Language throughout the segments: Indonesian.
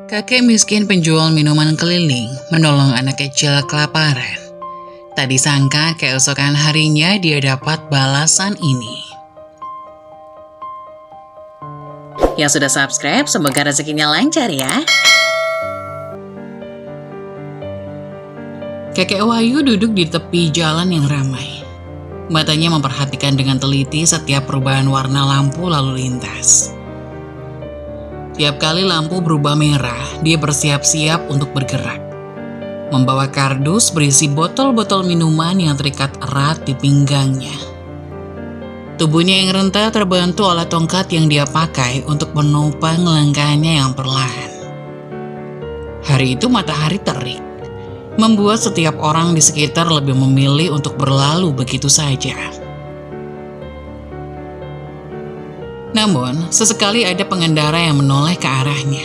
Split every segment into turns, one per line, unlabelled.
Kakek miskin penjual minuman keliling menolong anak kecil kelaparan. Tak disangka keesokan harinya dia dapat balasan ini.
Yang sudah subscribe, semoga rezekinya lancar ya.
Kakek Wahyu duduk di tepi jalan yang ramai. Matanya memperhatikan dengan teliti setiap perubahan warna lampu lalu lintas. Tiap kali lampu berubah merah, dia bersiap-siap untuk bergerak. Membawa kardus berisi botol-botol minuman yang terikat erat di pinggangnya. Tubuhnya yang renta terbantu oleh tongkat yang dia pakai untuk menopang langkahnya yang perlahan. Hari itu matahari terik, membuat setiap orang di sekitar lebih memilih untuk berlalu begitu saja. Namun, sesekali ada pengendara yang menoleh ke arahnya.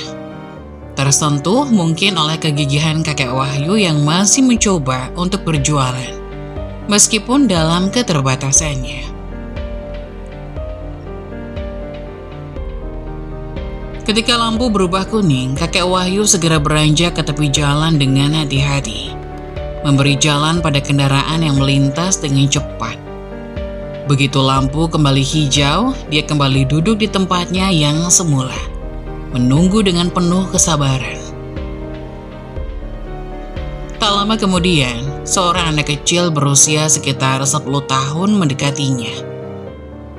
Tersentuh mungkin oleh kegigihan kakek Wahyu yang masih mencoba untuk berjualan, meskipun dalam keterbatasannya. Ketika lampu berubah kuning, kakek Wahyu segera beranjak ke tepi jalan dengan hati-hati, memberi jalan pada kendaraan yang melintas dengan cepat. Begitu lampu kembali hijau, dia kembali duduk di tempatnya yang semula, menunggu dengan penuh kesabaran. Tak lama kemudian, seorang anak kecil berusia sekitar 10 tahun mendekatinya.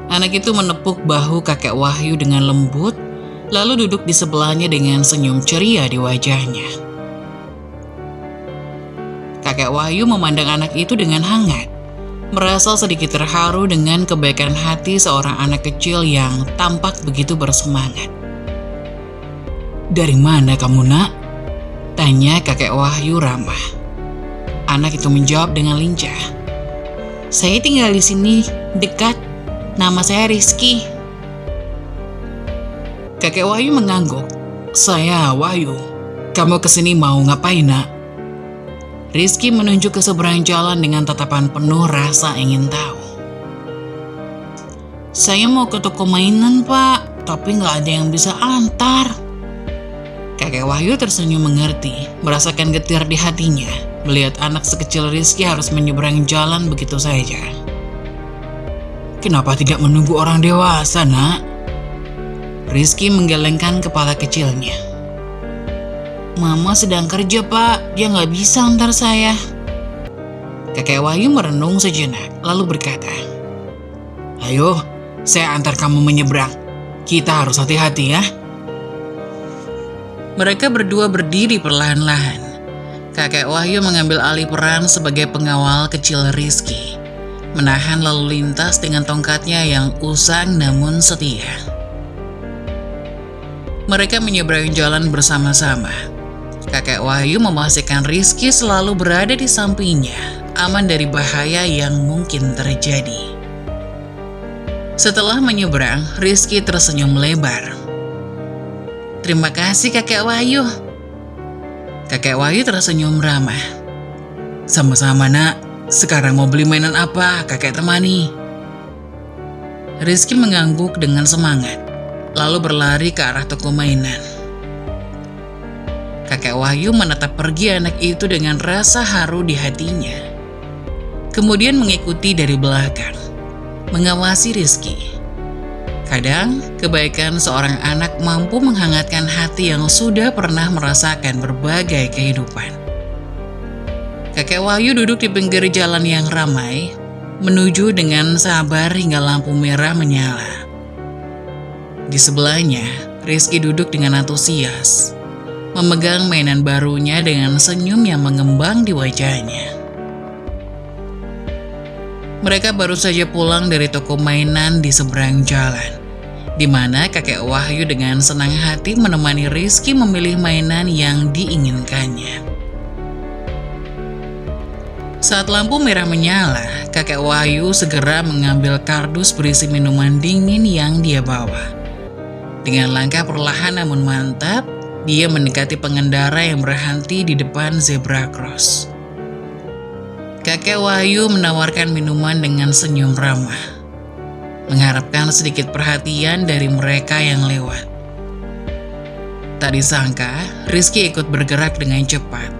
Anak itu menepuk bahu kakek Wahyu dengan lembut, lalu duduk di sebelahnya dengan senyum ceria di wajahnya. Kakek Wahyu memandang anak itu dengan hangat, merasa sedikit terharu dengan kebaikan hati seorang anak kecil yang tampak begitu bersemangat. "Dari mana kamu, Nak?" tanya kakek Wahyu ramah. Anak itu menjawab dengan lincah, "Saya tinggal di sini, dekat. Nama saya Rizky." Kakek Wahyu mengangguk. "Saya Wahyu. Kamu kesini mau ngapain, Nak?" Rizky menunjuk ke seberang jalan dengan tatapan penuh rasa ingin tahu. "Saya mau ke toko mainan, Pak, tapi nggak ada yang bisa antar." Kakek Wahyu tersenyum mengerti, merasakan getir di hatinya melihat anak sekecil Rizky harus menyeberang jalan begitu saja. "Kenapa tidak menunggu orang dewasa, Nak?" Rizky menggelengkan kepala kecilnya. "Mama sedang kerja, Pak. Dia nggak bisa antar saya." Kakek Wahyu merenung sejenak, lalu berkata, "Ayo, saya antar kamu menyeberang. Kita harus hati-hati ya." Mereka berdua berdiri perlahan-lahan. Kakek Wahyu mengambil alih peran sebagai pengawal kecil Rizky, menahan lalu lintas dengan tongkatnya yang usang namun setia. Mereka menyeberangi jalan bersama-sama. Kakek Wahyu memastikan Rizky selalu berada di sampingnya, aman dari bahaya yang mungkin terjadi. Setelah menyeberang, Rizky tersenyum lebar. "Terima kasih, Kakek Wahyu." Kakek Wahyu tersenyum ramah. "Sama-sama, Nak. Sekarang mau beli mainan apa, Kakek temani?" Rizky mengangguk dengan semangat, lalu berlari ke arah toko mainan. Kakek Wahyu menatap pergi anak itu dengan rasa haru di hatinya. Kemudian mengikuti dari belakang, mengawasi Rizky. Kadang, kebaikan seorang anak mampu menghangatkan hati yang sudah pernah merasakan berbagai kehidupan. Kakek Wahyu duduk di pinggir jalan yang ramai, menuju dengan sabar hingga lampu merah menyala. Di sebelahnya, Rizky duduk dengan antusias, memegang mainan barunya dengan senyum yang mengembang di wajahnya. Mereka baru saja pulang dari toko mainan di seberang jalan, di mana kakek Wahyu dengan senang hati menemani Rizky memilih mainan yang diinginkannya. Saat lampu merah menyala, kakek Wahyu segera mengambil kardus berisi minuman dingin yang dia bawa. Dengan langkah perlahan namun mantap, dia mendekati pengendara yang berhenti di depan zebra cross. Kakek Wahyu menawarkan minuman dengan senyum ramah, mengharapkan sedikit perhatian dari mereka yang lewat. Tak disangka, Rizky ikut bergerak dengan cepat.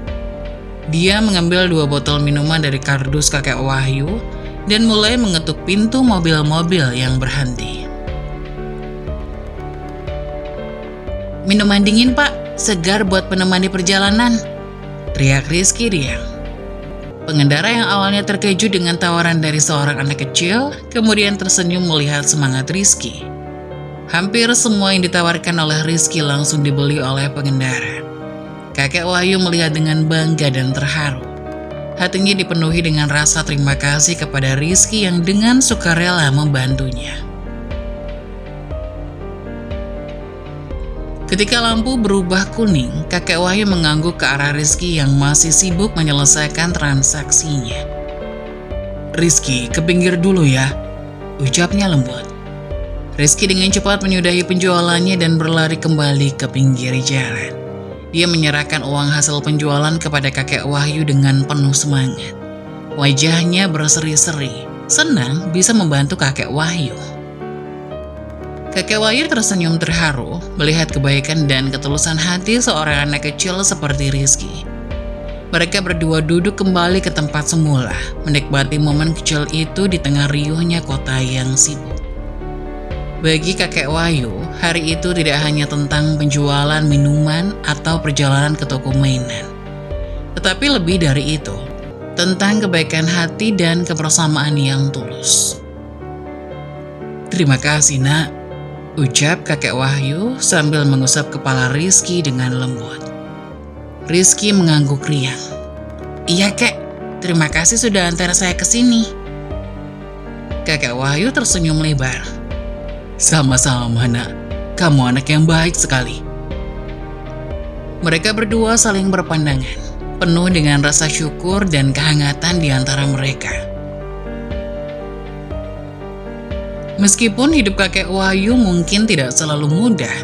Dia mengambil 2 botol minuman dari kardus kakek Wahyu dan mulai mengetuk pintu mobil-mobil yang berhenti. "Minuman dingin, Pak. Segar buat penemani perjalanan," teriak Rizky riang. Pengendara yang awalnya terkejut dengan tawaran dari seorang anak kecil, kemudian tersenyum melihat semangat Rizky. Hampir semua yang ditawarkan oleh Rizky langsung dibeli oleh pengendara. Kakek Wahyu melihat dengan bangga dan terharu. Hatinya dipenuhi dengan rasa terima kasih kepada Rizky yang dengan sukarela membantunya. Ketika lampu berubah kuning, kakek Wahyu mengangguk ke arah Rizky yang masih sibuk menyelesaikan transaksinya. "Rizky, ke pinggir dulu ya," ucapnya lembut. Rizky dengan cepat menyudahi penjualannya dan berlari kembali ke pinggir jalan. Dia menyerahkan uang hasil penjualan kepada kakek Wahyu dengan penuh semangat. Wajahnya berseri-seri, senang bisa membantu kakek Wahyu. Kakek Wahyu tersenyum terharu melihat kebaikan dan ketulusan hati seorang anak kecil seperti Rizky. Mereka berdua duduk kembali ke tempat semula, menikmati momen kecil itu di tengah riuhnya kota yang sibuk. Bagi kakek Wahyu, hari itu tidak hanya tentang penjualan minuman atau perjalanan ke toko mainan, tetapi lebih dari itu, tentang kebaikan hati dan kebersamaan yang tulus. "Terima kasih, Nak," ucap kakek Wahyu sambil mengusap kepala Rizky dengan lembut. Rizky mengangguk riang. "Iya, Kek. Terima kasih sudah antar saya ke sini." Kakek Wahyu tersenyum lebar. "Sama-sama, Nak. Kamu anak yang baik sekali." Mereka berdua saling berpandangan, penuh dengan rasa syukur dan kehangatan di antara mereka. Meskipun hidup kakek Wahyu mungkin tidak selalu mudah,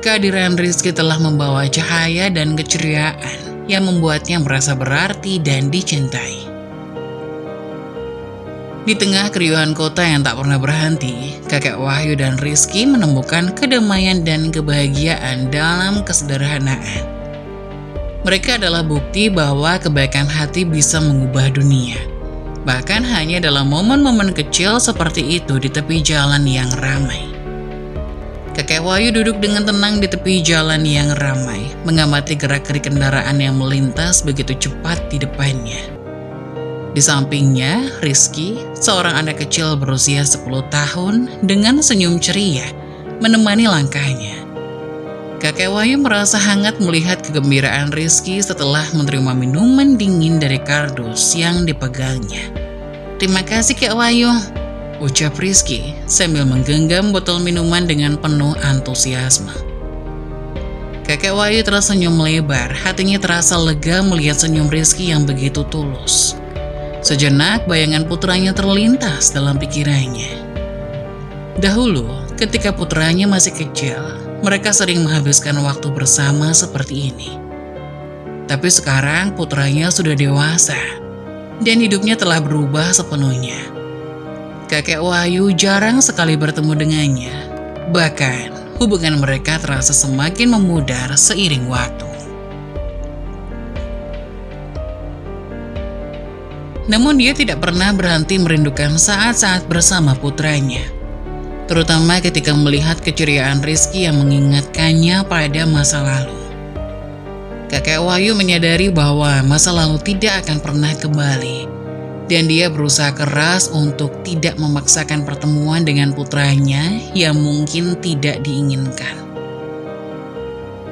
kehadiran Rizky telah membawa cahaya dan keceriaan yang membuatnya merasa berarti dan dicintai. Di tengah keriuhan kota yang tak pernah berhenti, kakek Wahyu dan Rizky menemukan kedamaian dan kebahagiaan dalam kesederhanaan. Mereka adalah bukti bahwa kebaikan hati bisa mengubah dunia. Bahkan hanya dalam momen-momen kecil seperti itu di tepi jalan yang ramai. Kakek Wahyu duduk dengan tenang di tepi jalan yang ramai, mengamati gerak-gerik kendaraan yang melintas begitu cepat di depannya. Di sampingnya, Rizky, seorang anak kecil berusia 10 tahun dengan senyum ceria, menemani langkahnya. Kakek Wahyu merasa hangat melihat kegembiraan Rizky setelah menerima minuman dingin dari kardus yang dipegangnya. "Terima kasih, Kek Wahyu," ucap Rizky sambil menggenggam botol minuman dengan penuh antusiasme. Kakek Wahyu tersenyum lebar, hatinya terasa lega melihat senyum Rizky yang begitu tulus. Sejenak bayangan putranya terlintas dalam pikirannya. Dahulu, ketika putranya masih kecil, mereka sering menghabiskan waktu bersama seperti ini. Tapi sekarang putranya sudah dewasa, dan hidupnya telah berubah sepenuhnya. Kakek Wahyu jarang sekali bertemu dengannya. Bahkan, hubungan mereka terasa semakin memudar seiring waktu. Namun dia tidak pernah berhenti merindukan saat-saat bersama putranya. Terutama ketika melihat keceriaan Rizky yang mengingatkannya pada masa lalu. Kakek Wahyu menyadari bahwa masa lalu tidak akan pernah kembali. Dan dia berusaha keras untuk tidak memaksakan pertemuan dengan putranya yang mungkin tidak diinginkan.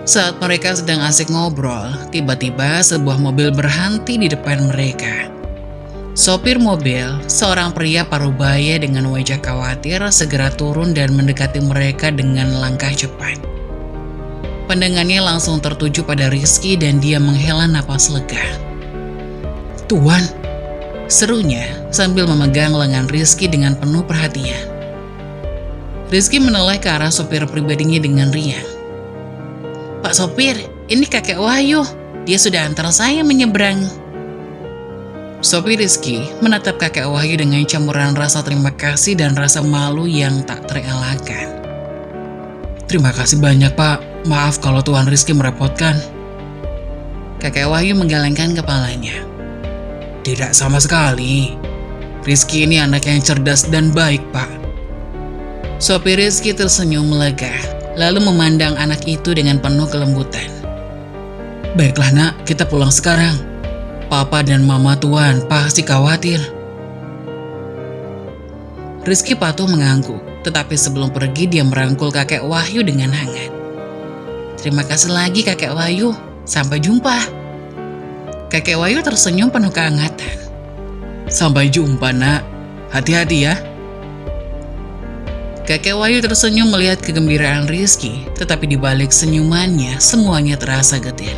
Saat mereka sedang asik ngobrol, tiba-tiba sebuah mobil berhenti di depan mereka. Sopir mobil, seorang pria parubaya dengan wajah khawatir, segera turun dan mendekati mereka dengan langkah cepat. Pandangannya langsung tertuju pada Rizky dan dia menghela napas lega. "Tuan," serunya sambil memegang lengan Rizky dengan penuh perhatian. Rizky menoleh ke arah sopir pribadinya dengan riang. "Pak sopir, ini kakek Wahyu. Dia sudah antar saya menyeberang." Sopir Rizky menatap kakek Wahyu dengan campuran rasa terima kasih dan rasa malu yang tak terelakkan. "Terima kasih banyak, Pak. Maaf kalau Tuan Rizky merepotkan. Kakek Wahyu menggelengkan kepalanya. Tidak sama sekali. Rizky ini anak yang cerdas dan baik, Pak. Sopir Rizky tersenyum lega, lalu memandang anak itu dengan penuh kelembutan. Baiklah nak, kita pulang sekarang. Papa dan Mama Tuan pasti khawatir. Rizky patuh mengangguk, tetapi sebelum pergi dia merangkul kakek Wahyu dengan hangat. Terima kasih lagi kakek Wahyu, sampai jumpa. Kakek Wahyu tersenyum penuh kehangatan. Sampai jumpa nak, hati-hati ya. Kakek Wahyu tersenyum melihat kegembiraan Rizky, tetapi di balik senyumannya semuanya terasa getir.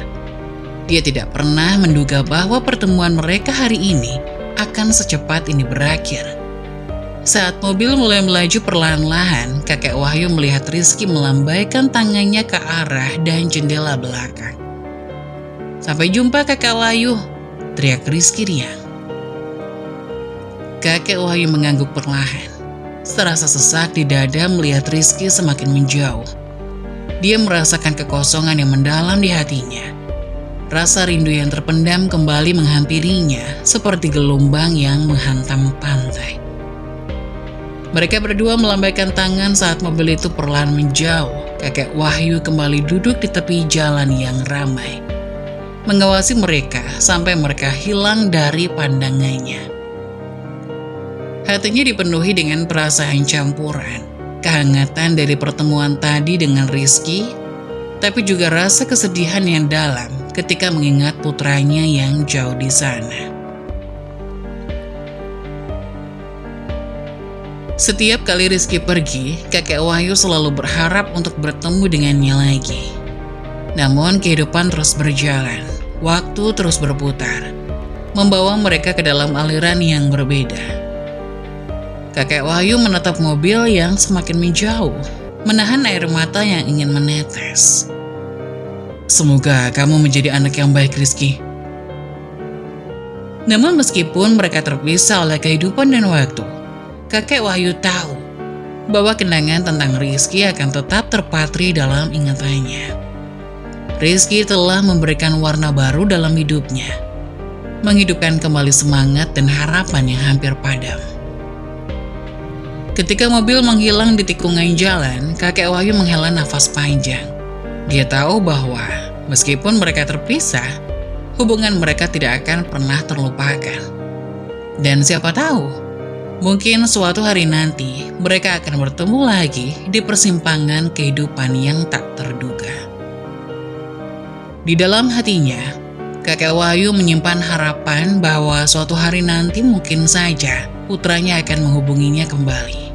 Dia tidak pernah menduga bahwa pertemuan mereka hari ini akan secepat ini berakhir. Saat mobil mulai melaju perlahan-lahan, kakek Wahyu melihat Rizky melambaikan tangannya ke arah dan jendela belakang. Sampai jumpa kakek Wahyu, teriak Rizky riang. Kakek Wahyu mengangguk perlahan. Terasa sesak di dada melihat Rizky semakin menjauh. Dia merasakan kekosongan yang mendalam di hatinya. Rasa rindu yang terpendam kembali menghampirinya seperti gelombang yang menghantam pantai. Mereka berdua melambaikan tangan saat mobil itu perlahan menjauh. Kakek Wahyu kembali duduk di tepi jalan yang ramai, mengawasi mereka sampai mereka hilang dari pandangannya. Hatinya dipenuhi dengan perasaan campuran, kehangatan dari pertemuan tadi dengan Rizky, tapi juga rasa kesedihan yang dalam ketika mengingat putranya yang jauh di sana. Setiap kali Rizky pergi, kakek Wahyu selalu berharap untuk bertemu dengannya lagi. Namun kehidupan terus berjalan, waktu terus berputar, membawa mereka ke dalam aliran yang berbeda. Kakek Wahyu menatap mobil yang semakin menjauh, menahan air mata yang ingin menetes. Semoga kamu menjadi anak yang baik, Rizky. Namun meskipun mereka terpisah oleh kehidupan dan waktu, kakek Wahyu tahu bahwa kenangan tentang Rizky akan tetap terpatri dalam ingatannya. Rizky telah memberikan warna baru dalam hidupnya, menghidupkan kembali semangat dan harapan yang hampir padam. Ketika mobil menghilang di tikungan jalan, kakek Wahyu menghela nafas panjang. Dia tahu bahwa meskipun mereka terpisah, hubungan mereka tidak akan pernah terlupakan. Dan siapa tahu, mungkin suatu hari nanti mereka akan bertemu lagi di persimpangan kehidupan yang tak terduga. Di dalam hatinya, kakek Wahyu menyimpan harapan bahwa suatu hari nanti mungkin saja putranya akan menghubunginya kembali.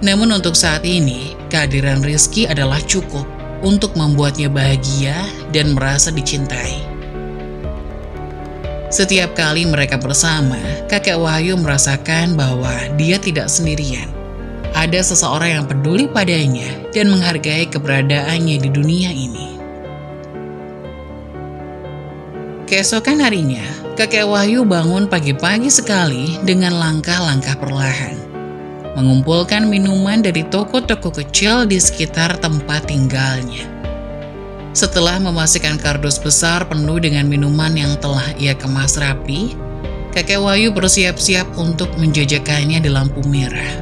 Namun untuk saat ini, kehadiran Rizky adalah cukup untuk membuatnya bahagia dan merasa dicintai. Setiap kali mereka bersama, kakek Wahyu merasakan bahwa dia tidak sendirian. Ada seseorang yang peduli padanya dan menghargai keberadaannya di dunia ini. Keesokan harinya, kakek Wahyu bangun pagi-pagi sekali dengan langkah-langkah perlahan, mengumpulkan minuman dari toko-toko kecil di sekitar tempat tinggalnya. Setelah memastikan kardus besar penuh dengan minuman yang telah ia kemas rapi, kakek Wahyu bersiap-siap untuk menjajakannya di lampu merah,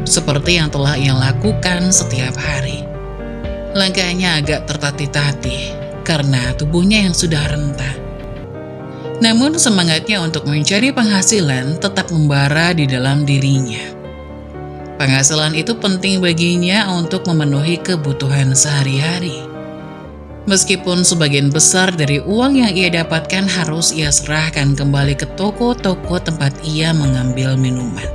seperti yang telah ia lakukan setiap hari. Langkahnya agak tertatih-tatih karena tubuhnya yang sudah renta. Namun semangatnya untuk mencari penghasilan tetap membara di dalam dirinya. Penghasilan itu penting baginya untuk memenuhi kebutuhan sehari-hari. Meskipun sebagian besar dari uang yang ia dapatkan harus ia serahkan kembali ke toko-toko tempat ia mengambil minuman.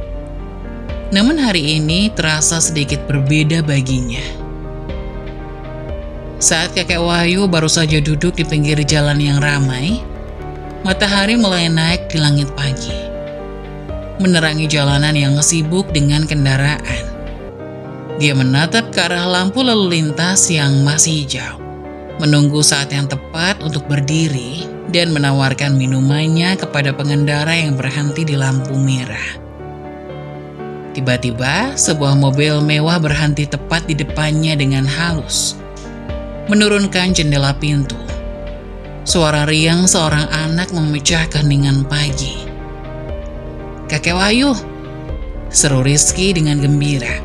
Namun hari ini terasa sedikit berbeda baginya. Saat kakek Wahyu baru saja duduk di pinggir jalan yang ramai, matahari mulai naik di langit pagi, menerangi jalanan yang sibuk dengan kendaraan. Dia menatap ke arah lampu lalu lintas yang masih hijau, menunggu saat yang tepat untuk berdiri dan menawarkan minumannya kepada pengendara yang berhenti di lampu merah. Tiba-tiba, sebuah mobil mewah berhenti tepat di depannya dengan halus, menurunkan jendela pintu. Suara riang seorang anak memecah keheningan pagi. "Kakek Wahyu!" seru Rizky dengan gembira,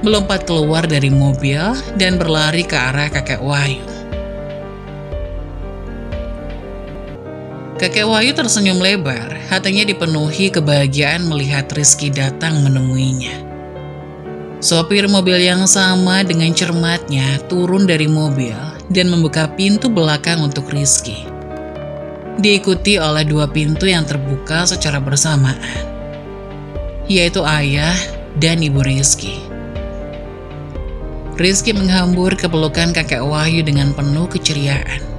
melompat keluar dari mobil dan berlari ke arah kakek Wahyu. Kakek Wahyu tersenyum lebar, hatinya dipenuhi kebahagiaan melihat Rizky datang menemuinya. Sopir mobil yang sama dengan cermatnya turun dari mobil dan membuka pintu belakang untuk Rizky. Diikuti oleh dua pintu yang terbuka secara bersamaan, yaitu ayah dan ibu Rizky. Rizky menghambur ke pelukan kakek Wahyu dengan penuh keceriaan.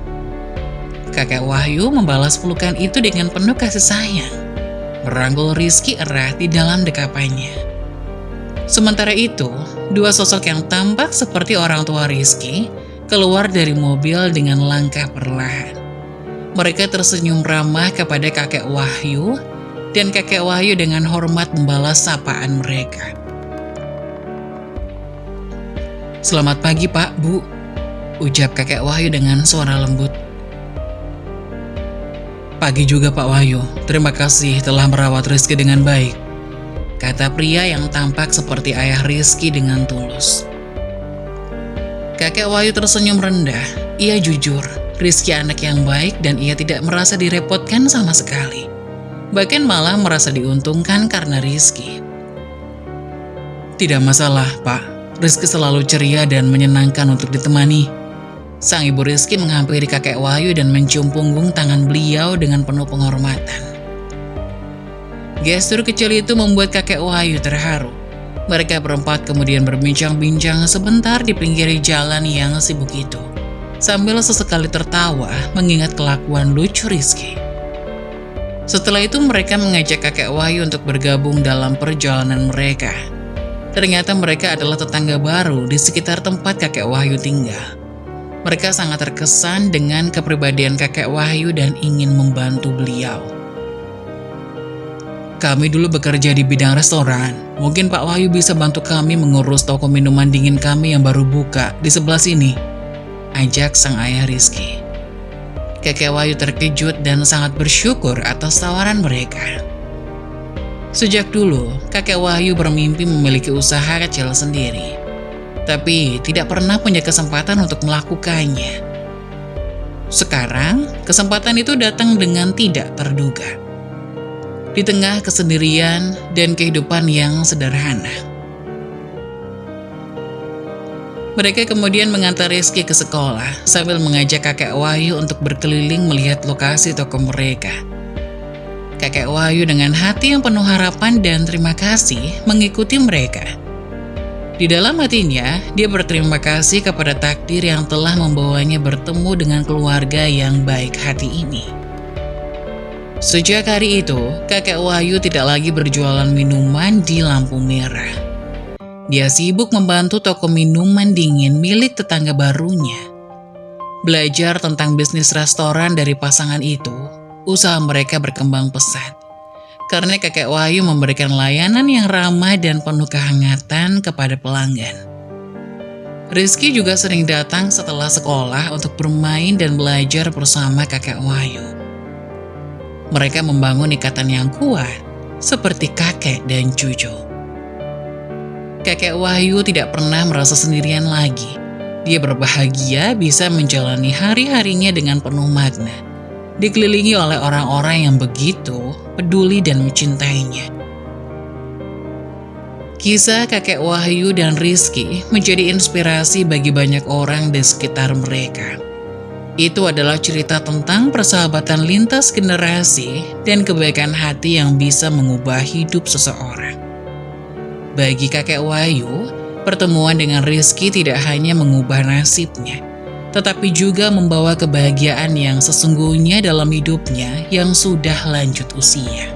Kakek Wahyu membalas pelukan itu dengan penuh kasih sayang, merangkul Rizky erat di dalam dekapannya. Sementara itu, dua sosok yang tampak seperti orang tua Rizky keluar dari mobil dengan langkah perlahan. Mereka tersenyum ramah kepada kakek Wahyu, dan kakek Wahyu dengan hormat membalas sapaan mereka. "Selamat pagi, Pak, Bu," ucap kakek Wahyu dengan suara lembut. "Pagi juga, Pak Wahyu. Terima kasih telah merawat Rizky dengan baik," kata pria yang tampak seperti ayah Rizky dengan tulus. Kakek Wahyu tersenyum rendah. Ia jujur, Rizky anak yang baik dan ia tidak merasa direpotkan sama sekali. Bahkan malah merasa diuntungkan karena Rizky. "Tidak masalah, Pak. Rizky selalu ceria dan menyenangkan untuk ditemani." Sang ibu Rizky menghampiri kakek Wahyu dan mencium punggung tangan beliau dengan penuh penghormatan. Gestur kecil itu membuat kakek Wahyu terharu. Mereka berempat kemudian berbincang-bincang sebentar di pinggir jalan yang sibuk itu, sambil sesekali tertawa mengingat kelakuan lucu Rizky. Setelah itu mereka mengajak kakek Wahyu untuk bergabung dalam perjalanan mereka. Ternyata mereka adalah tetangga baru di sekitar tempat kakek Wahyu tinggal. Mereka sangat terkesan dengan kepribadian kakek Wahyu dan ingin membantu beliau. "Kami dulu bekerja di bidang restoran. Mungkin Pak Wahyu bisa bantu kami mengurus toko minuman dingin kami yang baru buka di sebelah sini," ajak sang ayah Rizky. Kakek Wahyu terkejut dan sangat bersyukur atas tawaran mereka. Sejak dulu, kakek Wahyu bermimpi memiliki usaha kecil sendiri, tapi tidak pernah punya kesempatan untuk melakukannya. Sekarang, kesempatan itu datang dengan tidak terduga. Di tengah kesendirian dan kehidupan yang sederhana. Mereka kemudian mengantar Rizky ke sekolah sambil mengajak kakek Wahyu untuk berkeliling melihat lokasi toko mereka. Kakek Wahyu dengan hati yang penuh harapan dan terima kasih mengikuti mereka. Di dalam hatinya, dia berterima kasih kepada takdir yang telah membawanya bertemu dengan keluarga yang baik hati ini. Sejak hari itu, kakek Wahyu tidak lagi berjualan minuman di lampu merah. Dia sibuk membantu toko minuman dingin milik tetangga barunya. Belajar tentang bisnis restoran dari pasangan itu, usaha mereka berkembang pesat. Karena kakek Wahyu memberikan layanan yang ramah dan penuh kehangatan kepada pelanggan. Rizky juga sering datang setelah sekolah untuk bermain dan belajar bersama kakek Wahyu. Mereka membangun ikatan yang kuat, seperti kakek dan cucu. Kakek Wahyu tidak pernah merasa sendirian lagi. Dia berbahagia bisa menjalani hari-harinya dengan penuh makna, dikelilingi oleh orang-orang yang begitu peduli dan mencintainya. Kisah kakek Wahyu dan Rizky menjadi inspirasi bagi banyak orang di sekitar mereka. Itu adalah cerita tentang persahabatan lintas generasi dan kebaikan hati yang bisa mengubah hidup seseorang. Bagi kakek Wahyu, pertemuan dengan Rizky tidak hanya mengubah nasibnya, tetapi juga membawa kebahagiaan yang sesungguhnya dalam hidupnya yang sudah lanjut usia.